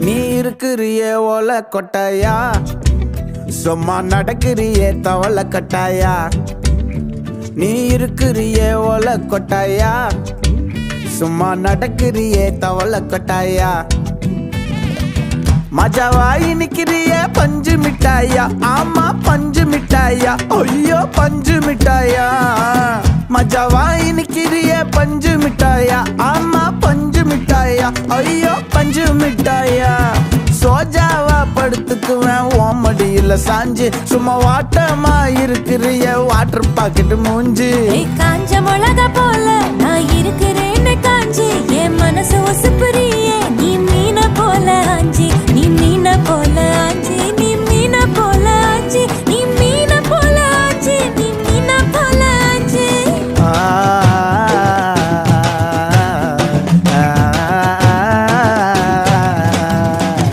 நீ இருக்கிறியே ஓல கொட்டாயா, சும்மா நடக்கிறியே தவள கட்டாயா. நீ இருக்கிறியே ஓல கொட்டாயா, சும்மா நடக்கிறியே தவள கொட்டாயா. மஜாவாய் நிக்கிறிய பஞ்சு மிட்டாயா, ஆமா பஞ்சு மிட்டாயா, ஐயோ பஞ்சு மிட்டாயா. மஜாவாய் நிக்கிறிய பஞ்சு மிட்டாயா, ஆமா பஞ்சு மிட்டாயா, ஐயோ பஞ்சு மிட்டாயா. சோஜாவா படுத்துக்குவேன் ஓமடியில சாஞ்சு, சும்மா வாட்டமா இருக்கிறிய வாட்டர் பாக்கெட் மூஞ்சு. காஞ்ச மிளகா போல நான் இருக்கிறேன்னு காஞ்சி என் மனசு ஒசுப்புரி